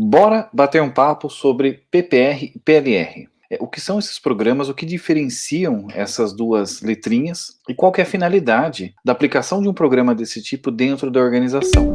Bora bater um papo sobre PPR e PLR. O que são esses programas, o que diferenciam essas duas letrinhas e qual que é a finalidade da aplicação de um programa desse tipo dentro da organização.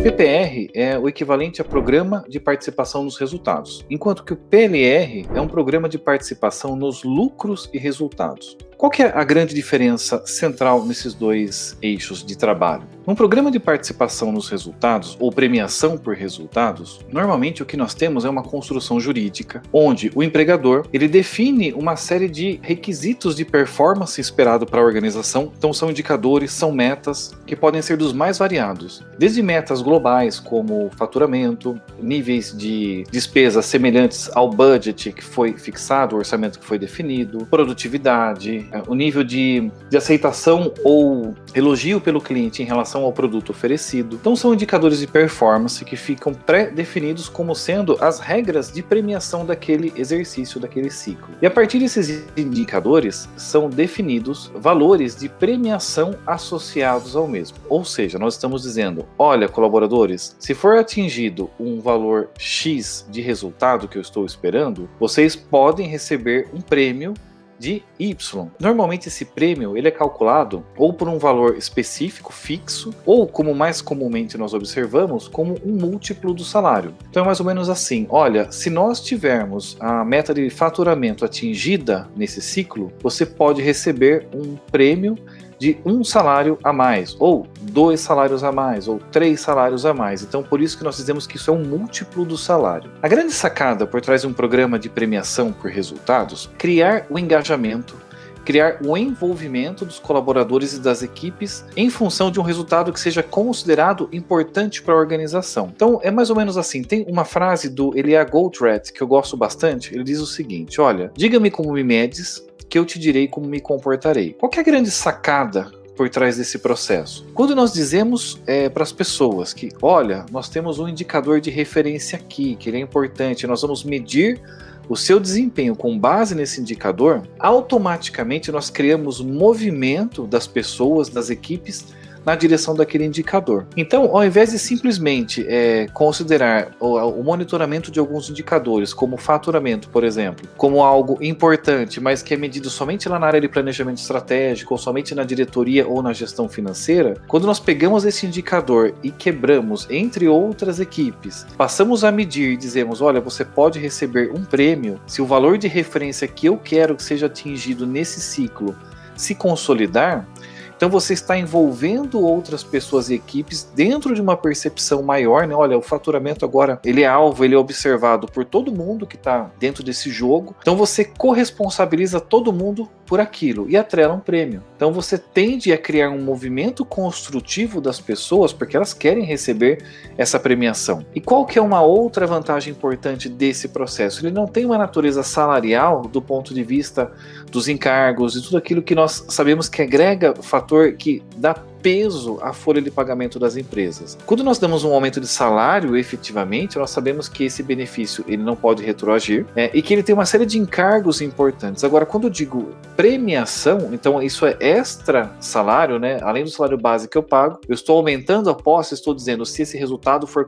PPR é o equivalente a Programa de Participação nos Resultados, enquanto que o PLR é um programa de participação nos lucros e resultados. Qual que é a grande diferença central nesses dois eixos de trabalho? Um programa de participação nos resultados, ou premiação por resultados, normalmente o que nós temos é uma construção jurídica, onde o empregador ele define uma série de requisitos de performance esperado para a organização. Então são indicadores, são metas que podem ser dos mais variados, desde metas globais como faturamento, níveis de despesas semelhantes ao budget que foi fixado, o orçamento que foi definido, produtividade, o nível de aceitação ou elogio pelo cliente em relação ao produto oferecido. Então são indicadores de performance que ficam pré-definidos como sendo as regras de premiação daquele exercício, daquele ciclo. E a partir desses indicadores são definidos valores de premiação associados ao mesmo. Ou seja, nós estamos dizendo, olha, colaboradores, se for atingido um valor X de resultado que eu estou esperando, vocês podem receber um prêmio de Y. Normalmente esse prêmio ele é calculado ou por um valor específico, fixo, ou como mais comumente nós observamos, como um múltiplo do salário. Então é mais ou menos assim, olha, se nós tivermos a meta de faturamento atingida nesse ciclo, você pode receber um prêmio de 1 salário a mais, ou 2 salários a mais, ou 3 salários a mais. Então, por isso que nós dizemos que isso é um múltiplo do salário. A grande sacada por trás de um programa de premiação por resultados, criar o engajamento, criar o envolvimento dos colaboradores e das equipes em função de um resultado que seja considerado importante para a organização. Então, é mais ou menos assim. Tem uma frase do Elia Goldratt que eu gosto bastante. Ele diz o seguinte, olha, diga-me como me medes, que eu te direi como me comportarei. Qual que é a grande sacada por trás desse processo? Quando nós dizemos para as pessoas que, olha, nós temos um indicador de referência aqui, que ele é importante, nós vamos medir o seu desempenho com base nesse indicador, automaticamente nós criamos movimento das pessoas, das equipes, na direção daquele indicador. Então, ao invés de simplesmente considerar o monitoramento de alguns indicadores, como faturamento, por exemplo, como algo importante, mas que é medido somente lá na área de planejamento estratégico, ou somente na diretoria ou na gestão financeira, quando nós pegamos esse indicador e quebramos entre outras equipes, passamos a medir e dizemos, olha, você pode receber um prêmio se o valor de referência que eu quero que seja atingido nesse ciclo se consolidar. Então você está envolvendo outras pessoas e equipes dentro de uma percepção maior, né? Olha, o faturamento agora ele é alvo, ele é observado por todo mundo que está dentro desse jogo. Então você corresponsabiliza todo mundo por aquilo e atrela um prêmio. Então você tende a criar um movimento construtivo das pessoas porque elas querem receber essa premiação. E qual que é uma outra vantagem importante desse processo? Ele não tem uma natureza salarial do ponto de vista dos encargos e tudo aquilo que nós sabemos que agrega fator que dá peso à folha de pagamento das empresas. Quando nós damos um aumento de salário, efetivamente, nós sabemos que esse benefício ele não pode retroagir e que ele tem uma série de encargos importantes. Agora, quando eu digo premiação, então isso é extra salário, né? Além do salário base que eu pago, eu estou aumentando a posse, estou dizendo, se esse resultado for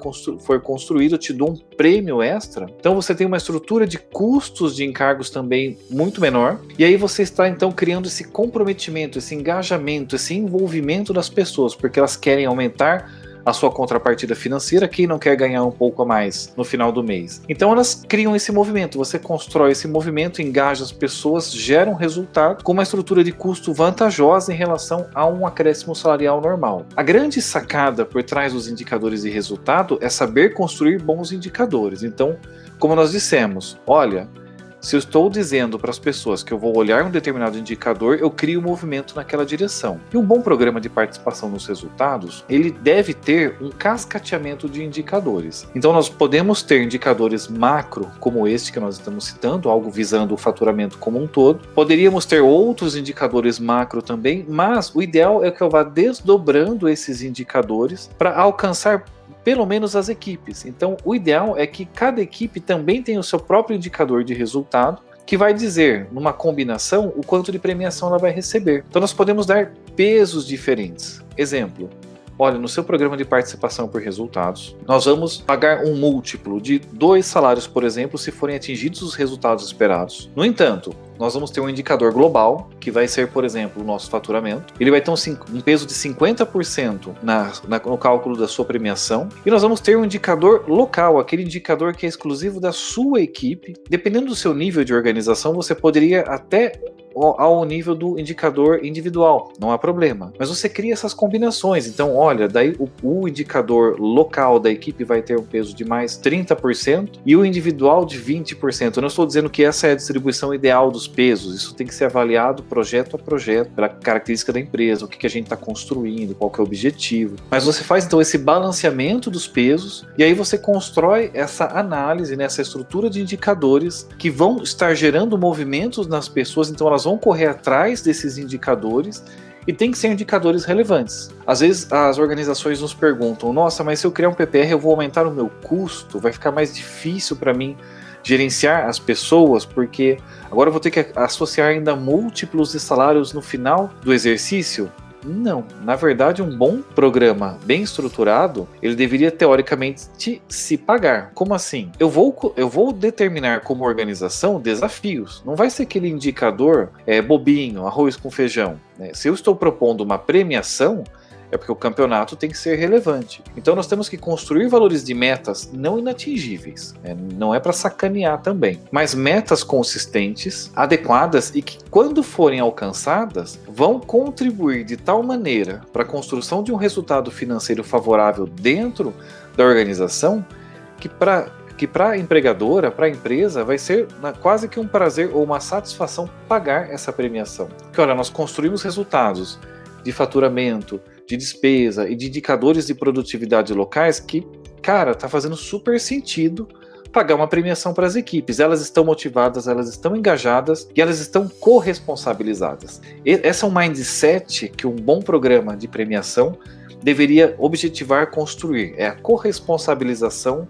construído, eu te dou um prêmio extra. Então você tem uma estrutura de custos de encargos também muito menor, e aí você está então criando esse comprometimento, esse engajamento, esse envolvimento das pessoas, porque elas querem aumentar a sua contrapartida financeira, quem não quer ganhar um pouco a mais no final do mês. Então elas criam esse movimento, você constrói esse movimento, engaja as pessoas, gera um resultado com uma estrutura de custo vantajosa em relação a um acréscimo salarial normal. A grande sacada por trás dos indicadores de resultado é saber construir bons indicadores. Então, como nós dissemos, olha, se eu estou dizendo para as pessoas que eu vou olhar um determinado indicador, eu crio um movimento naquela direção. E um bom programa de participação nos resultados, ele deve ter um cascateamento de indicadores. Então nós podemos ter indicadores macro, como este que nós estamos citando, algo visando o faturamento como um todo. Poderíamos ter outros indicadores macro também, mas o ideal é que eu vá desdobrando esses indicadores para alcançar pelo menos as equipes. Então, o ideal é que cada equipe também tenha o seu próprio indicador de resultado, que vai dizer, numa combinação, o quanto de premiação ela vai receber. Então, nós podemos dar pesos diferentes. Exemplo, olha, no seu programa de participação por resultados, nós vamos pagar um múltiplo de 2 salários, por exemplo, se forem atingidos os resultados esperados. No entanto, nós vamos ter um indicador global, que vai ser, por exemplo, o nosso faturamento. Ele vai ter um peso de 50% no cálculo da sua premiação. E nós vamos ter um indicador local, aquele indicador que é exclusivo da sua equipe. Dependendo do seu nível de organização, você poderia até ao nível do indicador individual, não há problema. Mas você cria essas combinações. Então, olha, daí o indicador local da equipe vai ter um peso de mais 30% e o individual de 20%. Eu não estou dizendo que essa é a distribuição ideal dos pesos, isso tem que ser avaliado projeto a projeto, pela característica da empresa, o que a gente está construindo, qual que é o objetivo. Mas você faz então esse balanceamento dos pesos e aí você constrói essa análise, nessa estrutura de indicadores que vão estar gerando movimentos nas pessoas, então elas vão correr atrás desses indicadores e tem que ser indicadores relevantes. Às vezes as organizações nos perguntam, nossa, mas se eu criar um PPR eu vou aumentar o meu custo, vai ficar mais difícil para mim gerenciar as pessoas, porque agora eu vou ter que associar ainda múltiplos de salários no final do exercício? Não, na verdade um bom programa bem estruturado, ele deveria teoricamente se pagar. Como assim? Eu vou determinar como organização desafios, não vai ser aquele indicador bobinho, arroz com feijão, né? Se eu estou propondo uma premiação, é porque o campeonato tem que ser relevante. Então nós temos que construir valores de metas não inatingíveis, né? Não é para sacanear também, mas metas consistentes, adequadas e que quando forem alcançadas vão contribuir de tal maneira para a construção de um resultado financeiro favorável dentro da organização que para a empregadora, para a empresa, vai ser quase que um prazer ou uma satisfação pagar essa premiação. Porque olha, nós construímos resultados de faturamento, de despesa e de indicadores de produtividade locais que, cara, tá fazendo super sentido pagar uma premiação para as equipes. Elas estão motivadas, elas estão engajadas e elas estão corresponsabilizadas. Esse é um mindset que um bom programa de premiação deveria objetivar construir, é a corresponsabilização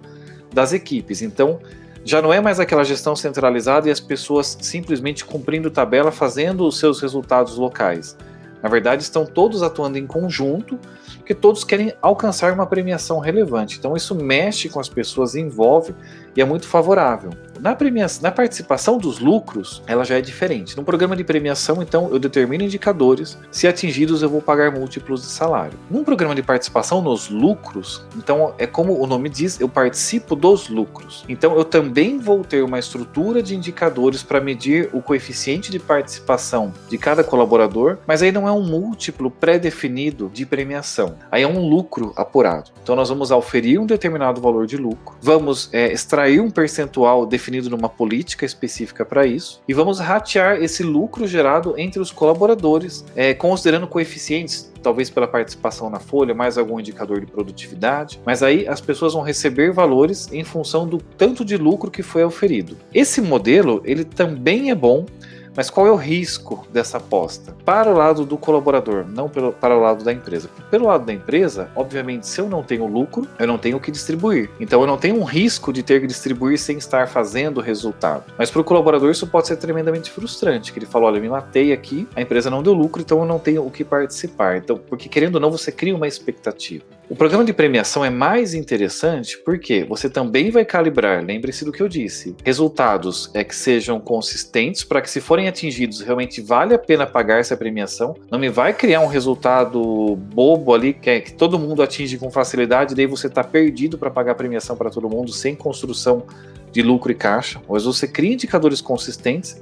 das equipes. Então, já não é mais aquela gestão centralizada e as pessoas simplesmente cumprindo tabela, fazendo os seus resultados locais. Na verdade, estão todos atuando em conjunto, porque todos querem alcançar uma premiação relevante. Então, isso mexe com as pessoas, envolve e é muito favorável. Na participação dos lucros, ela já é diferente. No programa de premiação, então, eu determino indicadores. Se atingidos, eu vou pagar múltiplos de salário. Num programa de participação nos lucros, então, é como o nome diz, eu participo dos lucros. Então, eu também vou ter uma estrutura de indicadores para medir o coeficiente de participação de cada colaborador, mas aí não é um múltiplo pré-definido de premiação. Aí é um lucro apurado. Então, nós vamos auferir um determinado valor de lucro, vamos extrair um percentual definido numa política específica para isso e vamos ratear esse lucro gerado entre os colaboradores, considerando coeficientes, talvez pela participação na folha, mais algum indicador de produtividade, mas aí as pessoas vão receber valores em função do tanto de lucro que foi auferido. Esse modelo, ele também é bom, mas qual é o risco dessa aposta? Para o lado do colaborador, não para o lado da empresa. Pelo lado da empresa, obviamente, se eu não tenho lucro, eu não tenho o que distribuir. Então eu não tenho um risco de ter que distribuir sem estar fazendo resultado. Mas para o colaborador isso pode ser tremendamente frustrante, que ele fala, olha, eu me matei aqui, a empresa não deu lucro, então eu não tenho o que participar. Então, porque querendo ou não, você cria uma expectativa. O programa de premiação é mais interessante porque você também vai calibrar, lembre-se do que eu disse, resultados que sejam consistentes para que se forem atingidos realmente vale a pena pagar essa premiação, não me vai criar um resultado bobo ali que todo mundo atinge com facilidade e daí você está perdido para pagar a premiação para todo mundo sem construção de lucro e caixa, mas você cria indicadores consistentes.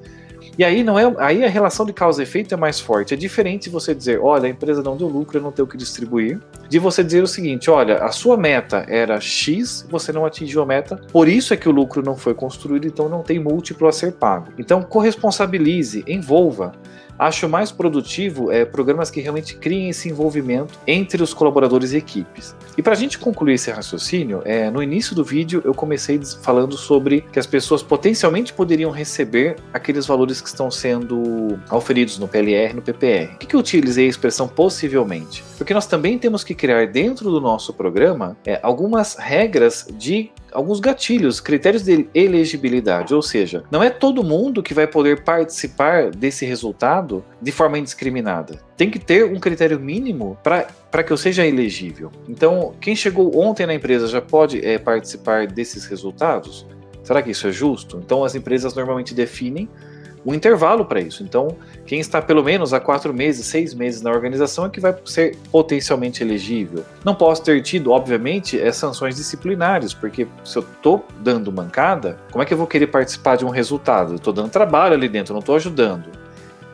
E aí, aí a relação de causa e efeito é mais forte. É diferente você dizer, olha, a empresa não deu lucro, eu não tenho o que distribuir, de você dizer o seguinte, olha, a sua meta era X, você não atingiu a meta, por isso é que o lucro não foi construído, então não tem múltiplo a ser pago. Então, corresponsabilize, envolva. Acho mais produtivo programas que realmente criem esse envolvimento entre os colaboradores e equipes. E para a gente concluir esse raciocínio, no início do vídeo eu comecei falando sobre que as pessoas potencialmente poderiam receber aqueles valores que estão sendo auferidos no PLR, no PPR. Por que eu utilizei a expressão possivelmente? Porque nós também temos que criar dentro do nosso programa algumas regras de alguns gatilhos, critérios de elegibilidade, ou seja, não é todo mundo que vai poder participar desse resultado de forma indiscriminada. Tem que ter um critério mínimo para que eu seja elegível. Então, quem chegou ontem na empresa já pode participar desses resultados? Será que isso é justo? Então, as empresas normalmente definem um intervalo para isso. Então, quem está pelo menos há 4 meses, 6 meses na organização é que vai ser potencialmente elegível. Não posso ter tido, obviamente, sanções disciplinares, porque se eu estou dando mancada, como é que eu vou querer participar de um resultado? Eu estou dando trabalho ali dentro, eu não estou ajudando.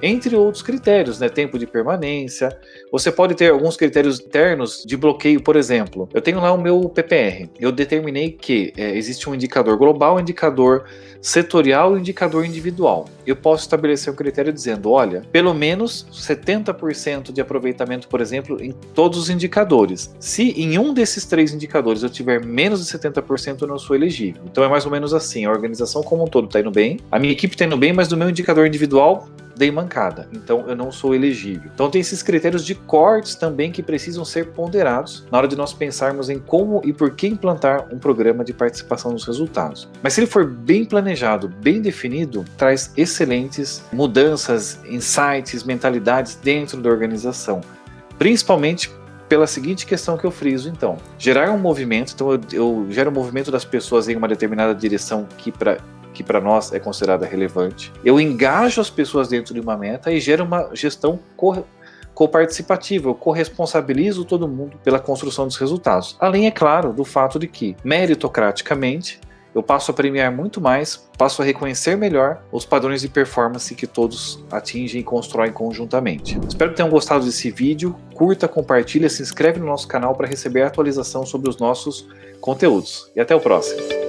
Entre outros critérios, né? Tempo de permanência. Você pode ter alguns critérios internos de bloqueio, por exemplo. Eu tenho lá o meu PPR. Eu determinei que existe um indicador global, um indicador setorial e um indicador individual. Eu posso estabelecer um critério dizendo, olha, pelo menos 70% de aproveitamento, por exemplo, em todos os indicadores. Se em um desses 3 indicadores eu tiver menos de 70%, eu não sou elegível. Então é mais ou menos assim, a organização como um todo está indo bem, a minha equipe está indo bem, mas do meu indicador individual dei mancada, então eu não sou elegível. Então tem esses critérios de cortes também que precisam ser ponderados na hora de nós pensarmos em como e por que implantar um programa de participação nos resultados. Mas se ele for bem planejado, bem definido, traz excelentes mudanças, insights, mentalidades dentro da organização, principalmente pela seguinte questão que eu friso, então. Gerar um movimento, então eu gero um movimento das pessoas em uma determinada direção que para nós é considerada relevante. Eu engajo as pessoas dentro de uma meta e gero uma gestão coparticipativa. Eu corresponsabilizo todo mundo pela construção dos resultados. Além, é claro, do fato de que, meritocraticamente, eu passo a premiar muito mais, passo a reconhecer melhor os padrões de performance que todos atingem e constroem conjuntamente. Espero que tenham gostado desse vídeo. Curta, compartilha, se inscreve no nosso canal para receber atualização sobre os nossos conteúdos. E até o próximo.